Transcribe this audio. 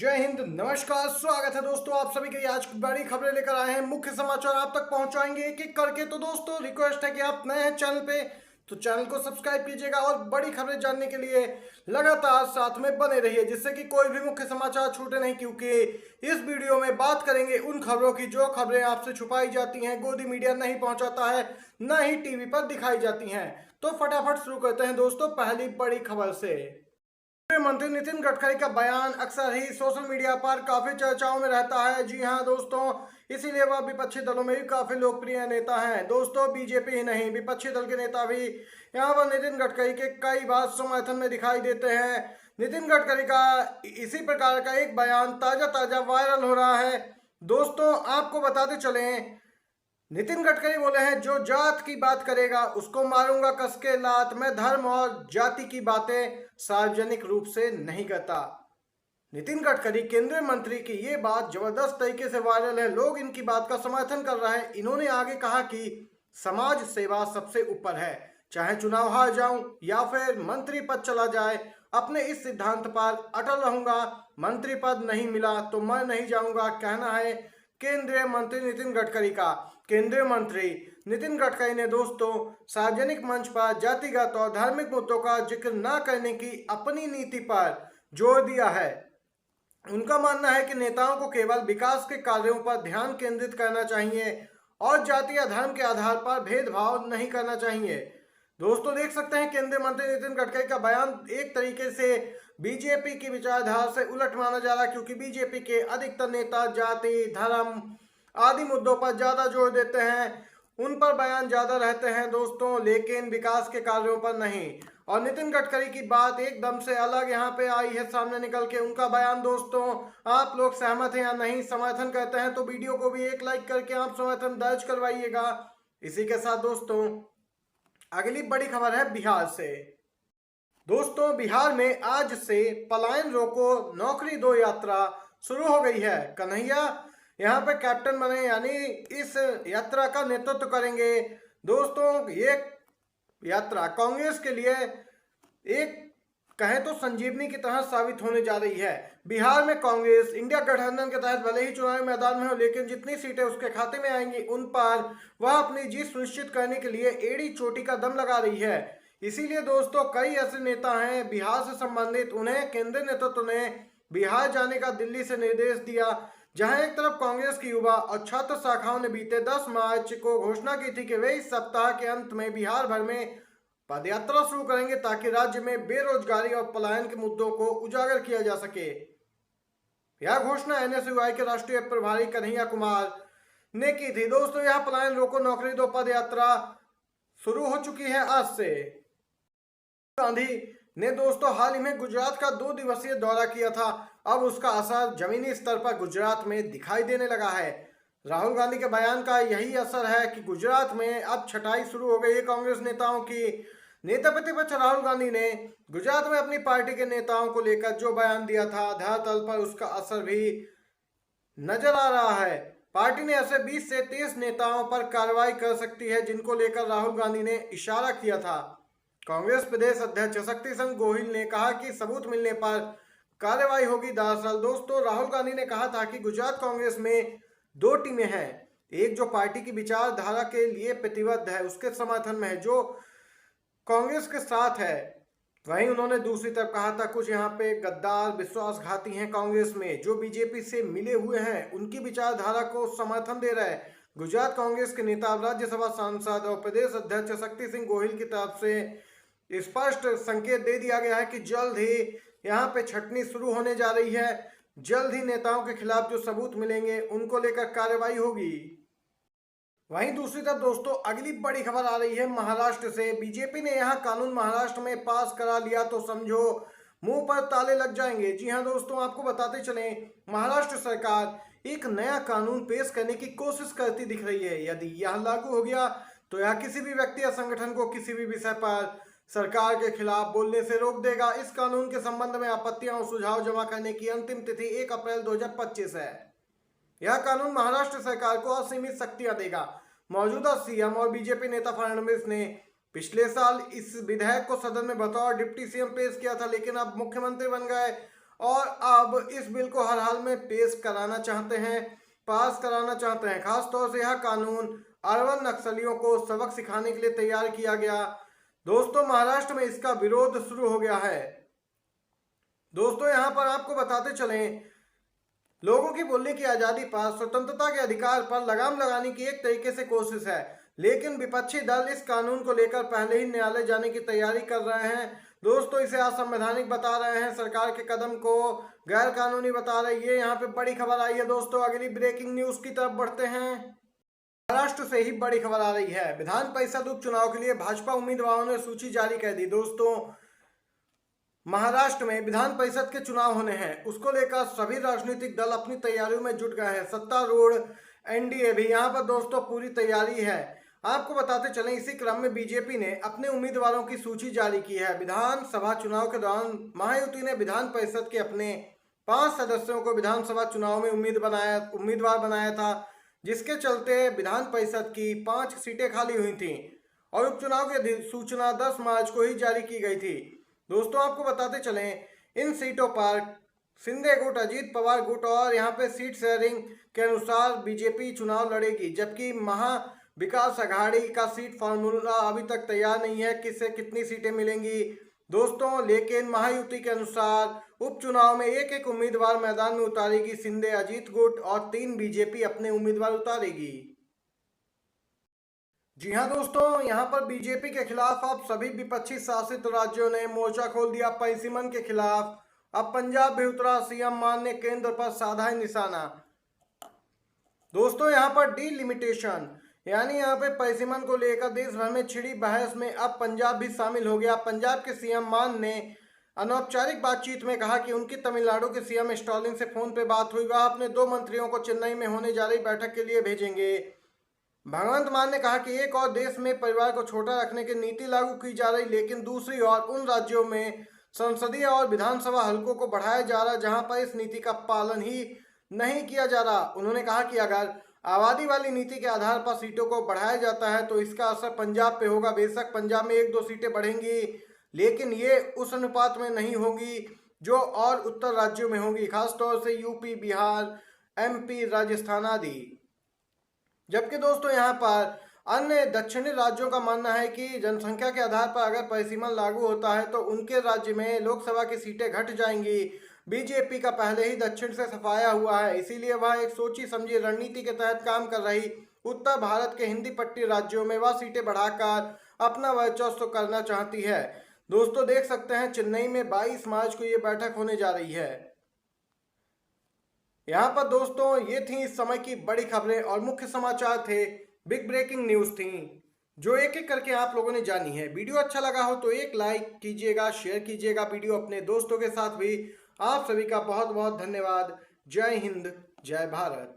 जय हिंद, नमस्कार, स्वागत है दोस्तों आप सभी के। आज बड़ी खबरें लेकर आए हैं, मुख्य समाचार आप तक पहुंचाएंगे एक एक करके। तो दोस्तों रिक्वेस्ट है कि आप नए हैं चैनल पे तो चैनल को सब्सक्राइब कीजिएगा और बड़ी खबरें जानने के लिए लगातार साथ में बने रहिए, जिससे कि कोई भी मुख्य समाचार छूटे नहीं। क्योंकि इस वीडियो में बात करेंगे उन खबरों की जो खबरें आपसे छुपाई जाती हैं, गोदी मीडिया नहीं पहुंचाता है, न ही टीवी पर दिखाई जाती हैं। तो फटाफट शुरू करते हैं दोस्तों पहली बड़ी खबर से। मंत्री नितिन गडकरी का बयान अक्सर ही सोशल मीडिया पर काफी चर्चाओं में रहता है। जी हां दोस्तों, इसीलिए वह विपक्षी दलों में भी काफी लोकप्रिय नेता हैं। दोस्तों बीजेपी ही नहीं, विपक्षी दल के नेता भी यहां पर नितिन गडकरी के कई बार समर्थन में दिखाई देते हैं। नितिन गडकरी का इसी प्रकार का एक बयान ताजा वायरल हो रहा है। दोस्तों आपको बताते चलें, नितिन गडकरी बोले हैं जो जात की बात करेगा उसको मारूंगा कस के लात। मैं धर्म और जाति की बातें सार्वजनिक रूप से नहीं करता। नितिन गडकरी केंद्रीय मंत्री की ये बात जबरदस्त तरीके से वायरल है, लोग इनकी बात का समर्थन कर रहे हैं। इन्होंने आगे कहा कि समाज सेवा सबसे ऊपर है, चाहे चुनाव हार जाऊं या फिर मंत्री पद चला जाए, अपने इस सिद्धांत पर अटल रहूंगा। मंत्री पद नहीं मिला तो मैं नहीं जाऊंगा, कहना है केंद्रीय मंत्री नितिन गडकरी का। केंद्रीय मंत्री नितिन गडकरी ने दोस्तों सार्वजनिक मंच पर जातिगत और धार्मिक मुद्दों का जिक्र न करने की अपनी नीति पर जोर दिया है। उनका मानना है कि नेताओं को केवल विकास के कार्यों पर ध्यान केंद्रित करना चाहिए और जाति या धर्म के आधार पर भेदभाव नहीं करना चाहिए। दोस्तों देख सकते हैं केंद्रीय मंत्री नितिन गडकरी का बयान एक तरीके से बीजेपी की विचारधारा से उलट माना जा रहा है, क्योंकि बीजेपी के अधिकतर नेता जाति, धर्म आदि मुद्दों पर ज्यादा जोर देते हैं, उन पर बयान ज्यादा रहते हैं दोस्तों, लेकिन विकास के कार्यों पर नहीं। और नितिन गडकरी की बात एकदम से अलग यहाँ पे आई है सामने निकल के। उनका बयान दोस्तों आप लोग सहमत हैं या नहीं, समर्थन करते हैं तो वीडियो को भी एक लाइक करके आप समर्थन दर्ज करवाइएगा। इसी के साथ दोस्तों अगली बड़ी खबर है बिहार से। दोस्तों बिहार में आज से पलायन रोको नौकरी दो यात्रा शुरू हो गई है। कन्हैया यहाँ पे कैप्टन बने, यानी इस यात्रा का नेतृत्व करेंगे। दोस्तों ये यात्रा कांग्रेस के लिए एक कहें तो संजीवनी की तरह साबित होने जा रही है। बिहार में कांग्रेस इंडिया गठबंधन के तहत भले ही चुनावी मैदान में हो, लेकिन जितनी सीटें उसके खाते में आएंगी उन पर वह अपनी जीत सुनिश्चित करने के लिए एड़ी चोटी का दम लगा रही है। इसीलिए दोस्तों कई ऐसे नेता हैं बिहार से संबंधित, उन्हें केंद्रीय नेतृत्व ने बिहार जाने का दिल्ली से निर्देश दिया। जहां एक तरफ कांग्रेस की युवा और छात्र शाखाओं ने बीते 10 मार्च को घोषणा की थी कि वे इस सप्ताह के अंत में बिहार भर में पदयात्रा शुरू करेंगे ताकि राज्य में बेरोजगारी और पलायन के मुद्दों को उजागर किया जा सके। यह घोषणा एनएसयूआई के राष्ट्रीय प्रभारी कन्हैया कुमार ने की थी। दोस्तों यह पलायन रोको नौकरी दो पदयात्रा शुरू हो चुकी है आज से। गांधी ने दोस्तों हाल ही में गुजरात का 2 दिवसीय दौरा किया था, अब उसका असर जमीनी स्तर पर गुजरात में दिखाई देने लगा है। राहुल गांधी के बयान का यही असर है कि गुजरात में अब छटाई शुरू हो गई है कांग्रेस नेताओं की। नेता प्रतिपक्ष राहुल गांधी ने गुजरात में अपनी पार्टी के नेताओं को लेकर जो बयान दिया था, धरातल पर उसका असर भी नजर आ रहा है। पार्टी ने ऐसे 20 से 30 नेताओं पर कार्रवाई कर सकती है जिनको लेकर राहुल गांधी ने इशारा किया था। कांग्रेस प्रदेश अध्यक्ष शक्ति सिंह गोहिल ने कहा कि सबूत मिलने पर कार्रवाई होगी। दरअसल दोस्तों राहुल गांधी ने कहा था कि गुजरात कांग्रेस में 2 टीमें हैं, एक जो पार्टी की विचारधारा के लिए प्रतिबद्ध है, उसके समर्थन में है, जो कांग्रेस के साथ है। वहीं उन्होंने दूसरी तरफ कहा था कुछ यहाँ पे गद्दार विश्वासघाती हैं कांग्रेस में, जो बीजेपी से मिले हुए हैं, उनकी विचारधारा को समर्थन दे रहे हैं। गुजरात कांग्रेस के नेता राज्यसभा सांसद और प्रदेश अध्यक्ष शक्ति सिंह गोहिल की तरफ से स्पष्ट संकेत दे दिया गया है कि जल्द ही यहाँ पे छटनी शुरू होने जा रही है। जल्द ही नेताओं के खिलाफ जो सबूत मिलेंगे उनको लेकर कार्रवाई होगी। वहीं दूसरी तरफ दोस्तों अगली बड़ी खबर आ रही है महाराष्ट्र से। बीजेपी ने यहाँ कानून महाराष्ट्र में पास करा लिया तो समझो मुंह पर ताले लग जाएंगे। जी हाँ दोस्तों आपको बताते चले, महाराष्ट्र सरकार एक नया कानून पेश करने की कोशिश करती दिख रही है। यदि यह लागू हो गया तो यह किसी भी व्यक्ति या संगठन को किसी भी विषय पर सरकार के खिलाफ बोलने से रोक देगा। इस कानून के संबंध में आपत्तियां और सुझाव जमा करने की अंतिम तिथि 1 अप्रैल 2025 है। यह कानून महाराष्ट्र सरकार को असीमित शक्तियां देगा। मौजूदा सीएम और बीजेपी नेता फडणवीस ने पिछले साल इस विधेयक को सदन में बतौर डिप्टी सीएम पेश किया था, लेकिन अब मुख्यमंत्री बन गए और अब इस बिल को हर हाल में पेश कराना चाहते हैं, पास कराना चाहते हैं। खासतौर से यह कानून अरवन नक्सलियों को सबक सिखाने के लिए तैयार किया गया। दोस्तों महाराष्ट्र में इसका विरोध शुरू हो गया है। दोस्तों यहाँ पर आपको बताते चलें, लोगों की बोलने की आजादी पर, स्वतंत्रता के अधिकार पर लगाम लगाने की एक तरीके से कोशिश है, लेकिन विपक्षी दल इस कानून को लेकर पहले ही न्यायालय जाने की तैयारी कर रहे हैं। दोस्तों इसे असंवैधानिक बता रहे हैं, सरकार के कदम को गैर कानूनी बता रही है। यहाँ पे बड़ी खबर आई है दोस्तों। अगली ब्रेकिंग न्यूज की तरफ बढ़ते हैं। महाराष्ट्र से ही बड़ी खबर आ रही है। विधान परिषद उपचुनाव के लिए भाजपा उम्मीदवारों ने सूची जारी कर दी। दोस्तों महाराष्ट्र में विधान परिषद के चुनाव होने हैं, उसको लेकर सभी राजनीतिक दल अपनी तैयारियों में जुट गए हैं। सत्तारूढ़ एनडीए भी यहाँ पर दोस्तों पूरी तैयारी है। आपको बताते चलें, इसी क्रम में बीजेपी ने अपने उम्मीदवारों की सूची जारी की है। विधानसभा चुनाव के दौरान महायुति ने विधान परिषद के अपने 5 सदस्यों को विधानसभा चुनाव में उम्मीदवार बनाया था, जिसके चलते विधान परिषद की 5 सीटें खाली हुई थी और उपचुनाव की अधिसूचना 10 मार्च को ही जारी की गई थी। दोस्तों आपको बताते चलें, इन सीटों पर शिंदे गुट, अजीत पवार गुट और यहाँ पे सीट शेयरिंग के अनुसार बीजेपी चुनाव लड़ेगी, जबकि महा विकास अघाड़ी का सीट फार्मूला अभी तक तैयार नहीं है, किससे कितनी सीटें मिलेंगी दोस्तों। लेकिन महायुति के अनुसार उपचुनाव में एक एक उम्मीदवार मैदान में उतारेगी शिंदे अजीत गुट और 3 बीजेपी अपने उम्मीदवार उतारेगी। जी हाँ दोस्तों, यहाँ पर बीजेपी के खिलाफ अब सभी विपक्षी शासित राज्यों ने मोर्चा खोल दिया। पैसिमन के खिलाफ अब पंजाब भी उतरा। सीएम मान ने केंद्र पर साधा है निशाना। दोस्तों यहाँ पर डिलिमिटेशन यानी यहाँ पे पैसिमन को लेकर देश भर में छिड़ी बहस में अब पंजाब भी शामिल हो गया। पंजाब के सीएम मान ने अनौपचारिक बातचीत में कहा कि उनकी तमिलनाडु के सीएम स्टालिन से फोन पे बात हुई, वह अपने 2 मंत्रियों को चेन्नई में होने जा रही बैठक के लिए भेजेंगे। भगवंत मान ने कहा कि एक और देश में परिवार को छोटा रखने की नीति लागू की जा रही, लेकिन दूसरी ओर उन राज्यों में संसदीय और विधानसभा हलकों को बढ़ाया जा रहा जहां पर इस नीति का पालन ही नहीं किया जा रहा। उन्होंने कहा कि अगर आबादी वाली नीति के आधार पर सीटों को बढ़ाया जाता है तो इसका असर पंजाब पे होगा। बेशक पंजाब में 1-2 सीटें बढ़ेंगी, लेकिन ये उस अनुपात में नहीं होगी जो और उत्तर राज्यों में होगी, खासतौर से यूपी, बिहार, एमपी, राजस्थान आदि। जबकि दोस्तों यहाँ पर अन्य दक्षिणी राज्यों का मानना है कि जनसंख्या के आधार पर अगर परिसीमन लागू होता है तो उनके राज्य में लोकसभा की सीटें घट जाएंगी। बीजेपी का पहले ही दक्षिण से सफाया हुआ है, इसीलिए वह एक सोची समझी रणनीति के तहत काम कर रही उत्तर भारत के हिंदी पट्टी राज्यों में वह सीटें बढ़ाकर अपना वर्चस्व करना चाहती है। दोस्तों देख सकते हैं चेन्नई में 22 मार्च को ये बैठक होने जा रही है। यहाँ पर दोस्तों ये थी इस समय की बड़ी खबरें और मुख्य समाचार थे, बिग ब्रेकिंग न्यूज थी जो एक एक करके आप लोगों ने जानी है। वीडियो अच्छा लगा हो तो एक लाइक कीजिएगा, शेयर कीजिएगा वीडियो अपने दोस्तों के साथ भी। आप सभी का बहुत बहुत धन्यवाद। जय हिंद, जय भारत।